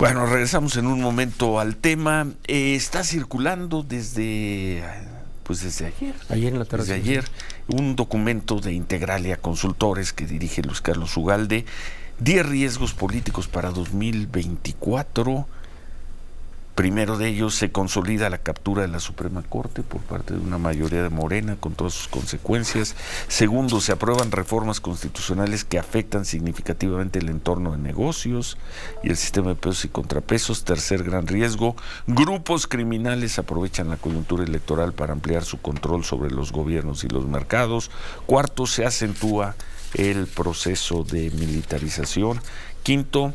Bueno, regresamos en un momento al tema. Está circulando desde ayer. Ayer en la tarde. Desde ayer, un documento de Integralia Consultores que dirige Luis Carlos Ugalde, 10 riesgos políticos para 2024. Primero de ellos, se consolida la captura de la Suprema Corte por parte de una mayoría de Morena con todas sus consecuencias. Segundo, se aprueban reformas constitucionales que afectan significativamente el entorno de negocios y el sistema de pesos y contrapesos. Tercer gran riesgo, grupos criminales aprovechan la coyuntura electoral para ampliar su control sobre los gobiernos y los mercados. Cuarto, se acentúa el proceso de militarización. Quinto,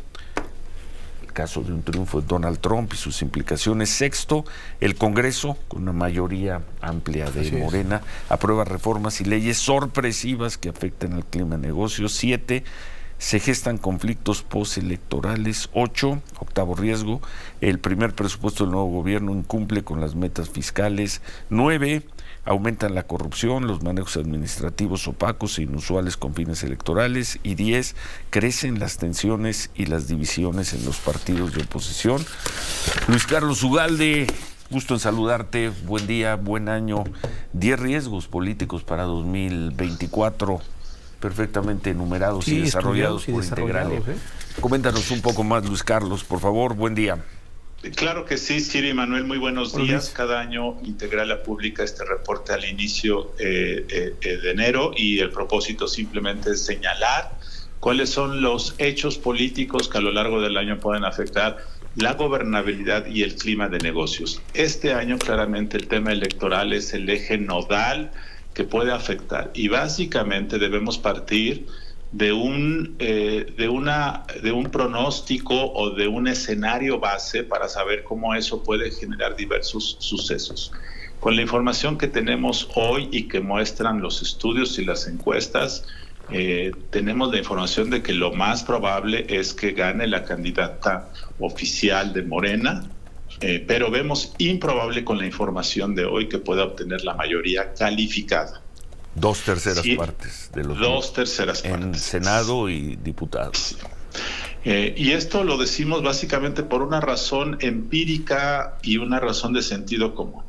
caso de un triunfo de Donald Trump y sus implicaciones. Sexto, el Congreso, con una mayoría amplia de Morena, aprueba reformas y leyes sorpresivas que afectan al clima de negocios. 7, se gestan conflictos postelectorales. 8, octavo riesgo, el primer presupuesto del nuevo gobierno incumple con las metas fiscales. 9, aumentan la corrupción, los manejos administrativos opacos e inusuales con fines electorales. Y 10, crecen las tensiones y las divisiones en los partidos de oposición. Luis Carlos Ugalde, gusto en saludarte, buen día, buen año. 10 riesgos políticos para 2024, perfectamente enumerados y desarrollados por Integralia. Coméntanos un poco más, Luis Carlos, por favor, buen día. Claro que sí, Ciro y Manuel, muy buenos días. Cada año Integralia publica este reporte al inicio de enero y el propósito simplemente es señalar cuáles son los hechos políticos que a lo largo del año pueden afectar la gobernabilidad y el clima de negocios. Este año claramente el tema electoral es el eje nodal que puede afectar y básicamente debemos partir de un pronóstico o de un escenario base para saber cómo eso puede generar diversos sucesos. Con la información que tenemos hoy y que muestran los estudios y las encuestas, tenemos la información de que lo más probable es que gane la candidata oficial de Morena, pero vemos improbable con la información de hoy que pueda obtener la mayoría calificada. 2/3 partes de los 2/3 partes en Senado y diputados. Y esto lo decimos básicamente por una razón empírica y una razón de sentido común.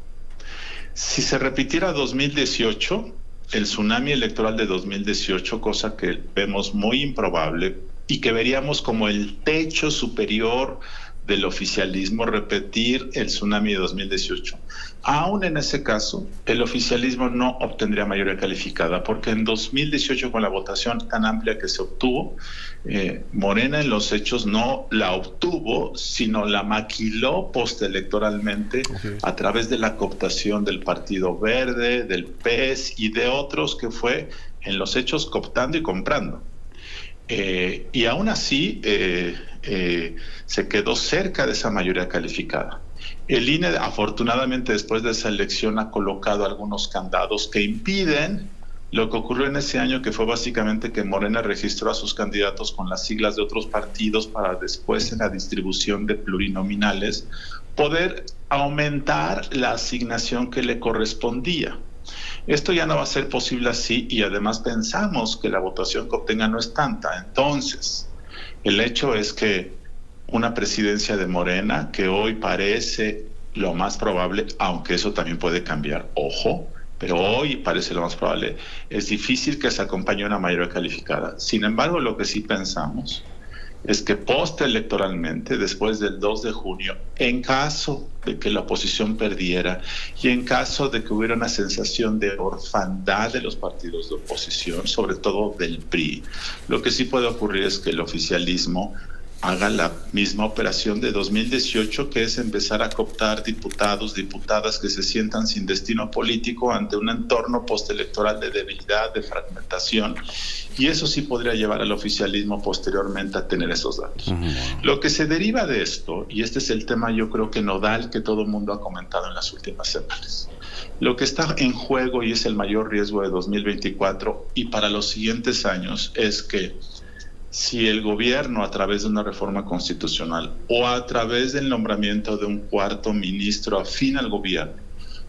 Si se repitiera 2018, el tsunami electoral de 2018, cosa que vemos muy improbable y que veríamos como el techo superior del oficialismo, repetir el tsunami de 2018. Aún en ese caso, el oficialismo no obtendría mayoría calificada, porque en 2018, con la votación tan amplia que se obtuvo, Morena en los hechos no la obtuvo, sino la maquiló postelectoralmente a través de la cooptación del Partido Verde, del PES y de otros que fue en los hechos cooptando y comprando. Y aún así se quedó cerca de esa mayoría calificada. El INE, afortunadamente, después de esa elección ha colocado algunos candados que impiden lo que ocurrió en ese año, que fue básicamente que Morena registró a sus candidatos con las siglas de otros partidos para después, en la distribución de plurinominales, poder aumentar la asignación que le correspondía. Esto ya no va a ser posible así y además pensamos que la votación que obtenga no es tanta. Entonces, el hecho es que una presidencia de Morena, que hoy parece lo más probable, aunque eso también puede cambiar, ojo, pero hoy parece lo más probable, es difícil que se acompañe una mayoría calificada. Sin embargo, lo que sí pensamos es que postelectoralmente, después del 2 de junio, en caso de que la oposición perdiera y en caso de que hubiera una sensación de orfandad de los partidos de oposición, sobre todo del PRI, lo que sí puede ocurrir es que el oficialismo haga la misma operación de 2018, que es empezar a cooptar diputados, diputadas que se sientan sin destino político ante un entorno postelectoral de debilidad, de fragmentación, y eso sí podría llevar al oficialismo posteriormente a tener esos datos. Lo que se deriva de esto, y este es el tema yo creo que nodal que todo el mundo ha comentado en las últimas semanas, lo que está en juego y es el mayor riesgo de 2024 y para los siguientes años es que si el gobierno, a través de una reforma constitucional o a través del nombramiento de un cuarto ministro afín al gobierno,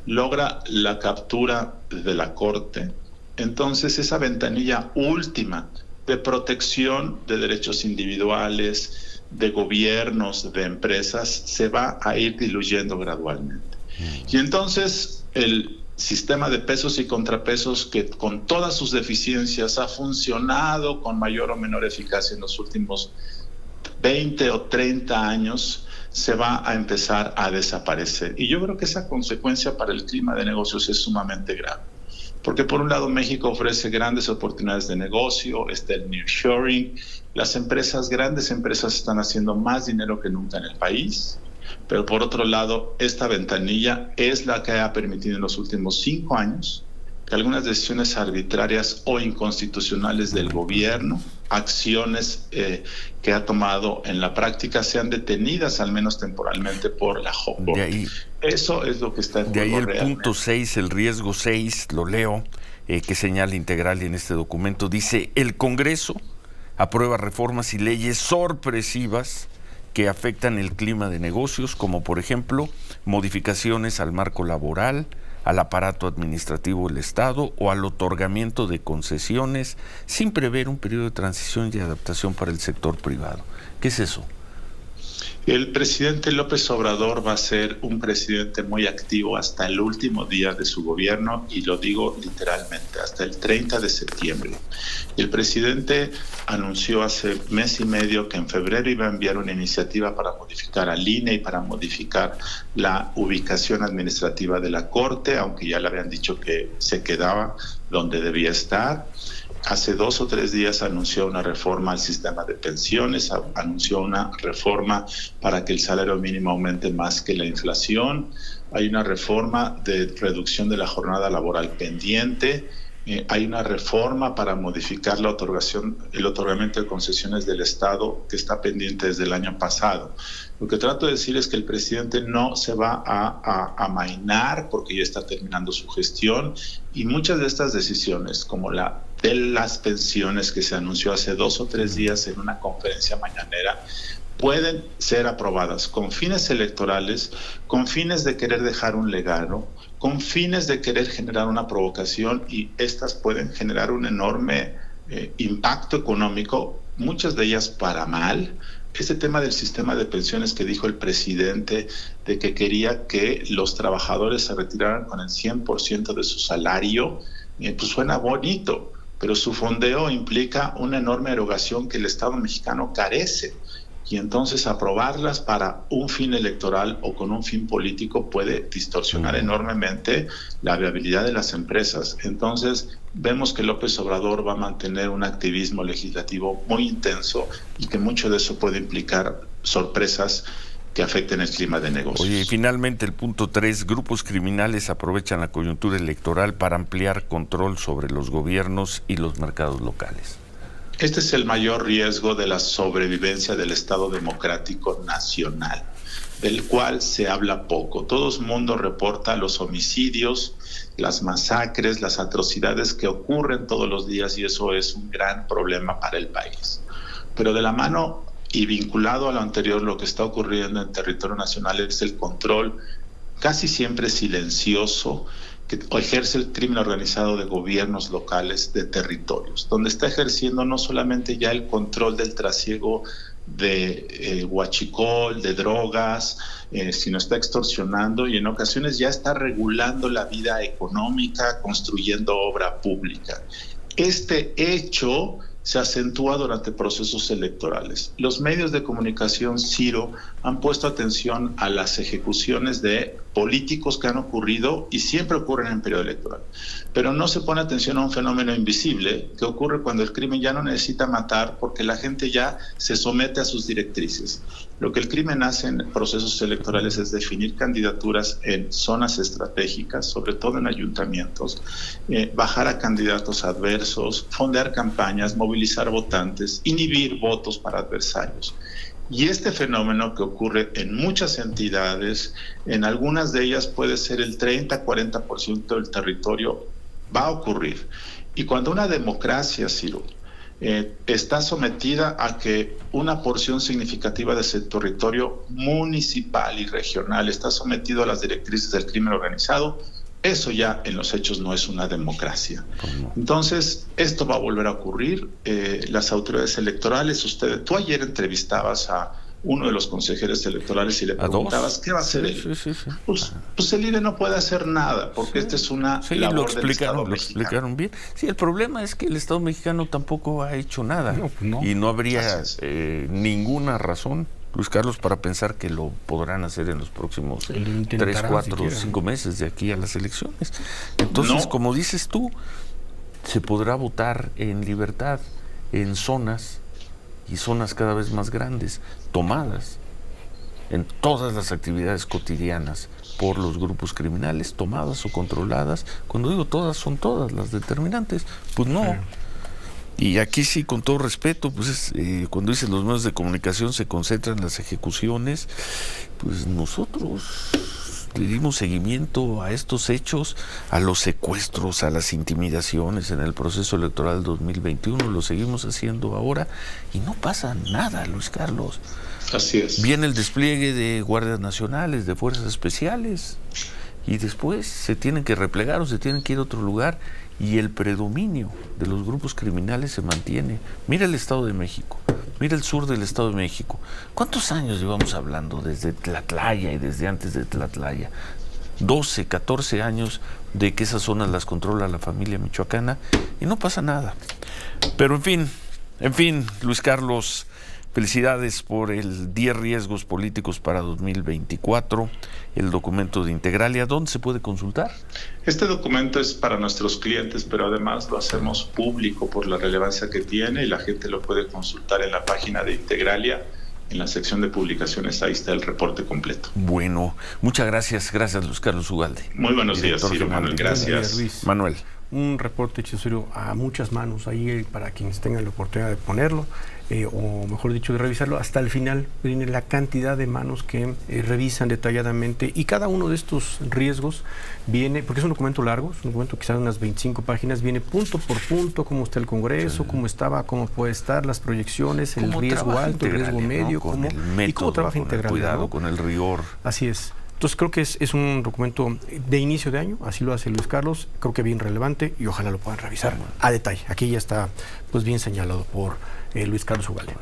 logra la captura de la Corte, entonces esa ventanilla última de protección de derechos individuales, de gobiernos, de empresas, se va a ir diluyendo gradualmente. Y entonces el sistema de pesos y contrapesos, que con todas sus deficiencias ha funcionado con mayor o menor eficacia en los últimos 20 o 30 años, se va a empezar a desaparecer. Y yo creo que esa consecuencia para el clima de negocios es sumamente grave. Porque por un lado México ofrece grandes oportunidades de negocio, está el nearshoring, las grandes empresas están haciendo más dinero que nunca en el país, pero por otro lado esta ventanilla es la que ha permitido en los últimos 5 años que algunas decisiones arbitrarias o inconstitucionales del gobierno, acciones que ha tomado en la práctica, sean detenidas al menos temporalmente por la JOCOR. Eso es lo que está en juego. De ahí el realmente. punto 6, el riesgo 6, lo leo, que señala Integralia en este documento, dice: el Congreso aprueba reformas y leyes sorpresivas que afectan el clima de negocios, como por ejemplo modificaciones al marco laboral, al aparato administrativo del Estado o al otorgamiento de concesiones sin prever un periodo de transición y adaptación para el sector privado. ¿Qué es eso? El presidente López Obrador va a ser un presidente muy activo hasta el último día de su gobierno, y lo digo literalmente, hasta el 30 de septiembre. El presidente anunció hace mes y medio que en febrero iba a enviar una iniciativa para modificar al INE y para modificar la ubicación administrativa de la Corte, aunque ya le habían dicho que se quedaba donde debía estar. Hace 2 o 3 días anunció una reforma al sistema de pensiones, anunció una reforma para que el salario mínimo aumente más que la inflación. Hay una reforma de reducción de la jornada laboral pendiente. Hay una reforma para modificar el otorgamiento de concesiones del Estado, que está pendiente desde el año pasado. Lo que trato de decir es que el presidente no se va a amainar, porque ya está terminando su gestión, y muchas de estas decisiones, como la de las pensiones que se anunció hace 2 o 3 días en una conferencia mañanera, pueden ser aprobadas con fines electorales, con fines de querer dejar un legado, con fines de querer generar una provocación, y estas pueden generar un enorme impacto económico, muchas de ellas para mal. Este tema del sistema de pensiones que dijo el presidente, de que quería que los trabajadores se retiraran con el 100% de su salario, pues suena bonito, pero su fondeo implica una enorme erogación que el Estado mexicano carece. Y entonces aprobarlas para un fin electoral o con un fin político puede distorsionar enormemente la viabilidad de las empresas. Entonces vemos que López Obrador va a mantener un activismo legislativo muy intenso, y que mucho de eso puede implicar sorpresas que afecten el clima de negocios. Oye, y finalmente el punto 3, grupos criminales aprovechan la coyuntura electoral para ampliar control sobre los gobiernos y los mercados locales. Este es el mayor riesgo de la sobrevivencia del Estado democrático nacional, del cual se habla poco. Todo el mundo reporta los homicidios, las masacres, las atrocidades que ocurren todos los días, y eso es un gran problema para el país. Pero de la mano y vinculado a lo anterior, lo que está ocurriendo en territorio nacional es el control casi siempre silencioso que ejerce el crimen organizado de gobiernos locales, de territorios, donde está ejerciendo no solamente ya el control del trasiego de huachicol, de drogas, sino está extorsionando, y en ocasiones ya está regulando la vida económica, construyendo obra pública. Este hecho se acentúa durante procesos electorales. Los medios de comunicación, Ciro, han puesto atención a las ejecuciones de políticos que han ocurrido, y siempre ocurren en periodo electoral. Pero no se pone atención a un fenómeno invisible que ocurre cuando el crimen ya no necesita matar, porque la gente ya se somete a sus directrices. Lo que el crimen hace en procesos electorales es definir candidaturas en zonas estratégicas, sobre todo en ayuntamientos, bajar a candidatos adversos, fondear campañas, movilizar votantes, inhibir votos para adversarios. Y este fenómeno que ocurre en muchas entidades, en algunas de ellas puede ser el 30-40% del territorio, va a ocurrir. Y cuando una democracia, Ciro, está sometida a que una porción significativa de ese territorio municipal y regional está sometido a las directrices del crimen organizado, eso ya en los hechos no es una democracia. Entonces, esto va a volver a ocurrir. Las autoridades electorales, tú ayer entrevistabas a uno de los consejeros electorales y le preguntabas, ¿qué va a hacer él? Sí. Pues el INE no puede hacer nada, porque esta es una labor del Estado mexicano. Lo explicaron bien. Sí, el problema es que el Estado mexicano tampoco ha hecho nada. Y no habría ninguna razón, Luis Carlos, para pensar que lo podrán hacer en los próximos 3, 4, 5 meses de aquí a las elecciones. Entonces, como dices tú, se podrá votar en libertad en zonas y zonas cada vez más grandes, tomadas en todas las actividades cotidianas por los grupos criminales, tomadas o controladas. Cuando digo todas, son todas las determinantes. Pues no. Y aquí sí, con todo respeto, pues cuando dicen los medios de comunicación se concentran en las ejecuciones, pues nosotros le dimos seguimiento a estos hechos, a los secuestros, a las intimidaciones en el proceso electoral del 2021, lo seguimos haciendo ahora y no pasa nada, Luis Carlos. Así es. Viene el despliegue de guardias nacionales, de fuerzas especiales, y después se tienen que replegar o se tienen que ir a otro lugar, y el predominio de los grupos criminales se mantiene. Mira el Estado de México, mira el sur del Estado de México. ¿Cuántos años llevamos hablando desde Tlatlaya y desde antes de Tlatlaya? 12, 14 años de que esas zonas las controla la familia michoacana y no pasa nada. Pero en fin, Luis Carlos, felicidades por el 10 riesgos políticos para 2024, el documento de Integralia. ¿Dónde se puede consultar? Este documento es para nuestros clientes, pero además lo hacemos público por la relevancia que tiene y la gente lo puede consultar en la página de Integralia, en la sección de publicaciones. Ahí está el reporte completo. Bueno, muchas gracias. Gracias, Luis Carlos Ugalde. Muy buenos días, Ciro Manuel. Gracias. Luis. Manuel. Un reporte hechizo a muchas manos ahí para quienes tengan la oportunidad de ponerlo, o mejor dicho, de revisarlo. Hasta el final viene la cantidad de manos que revisan detalladamente, y cada uno de estos riesgos viene, porque es un documento largo, es un documento quizás de unas 25 páginas, viene punto por punto, cómo está el Congreso, cómo estaba, cómo puede estar, las proyecciones, el riesgo alto, el riesgo medio, ¿no? Y cómo trabaja Integralia. Cuidado, ¿no? Con el rigor. Así es. Entonces creo que es un documento de inicio de año, así lo hace Luis Carlos, creo que bien relevante, y ojalá lo puedan revisar a detalle. Aquí ya está pues bien señalado por Luis Carlos Ugalde.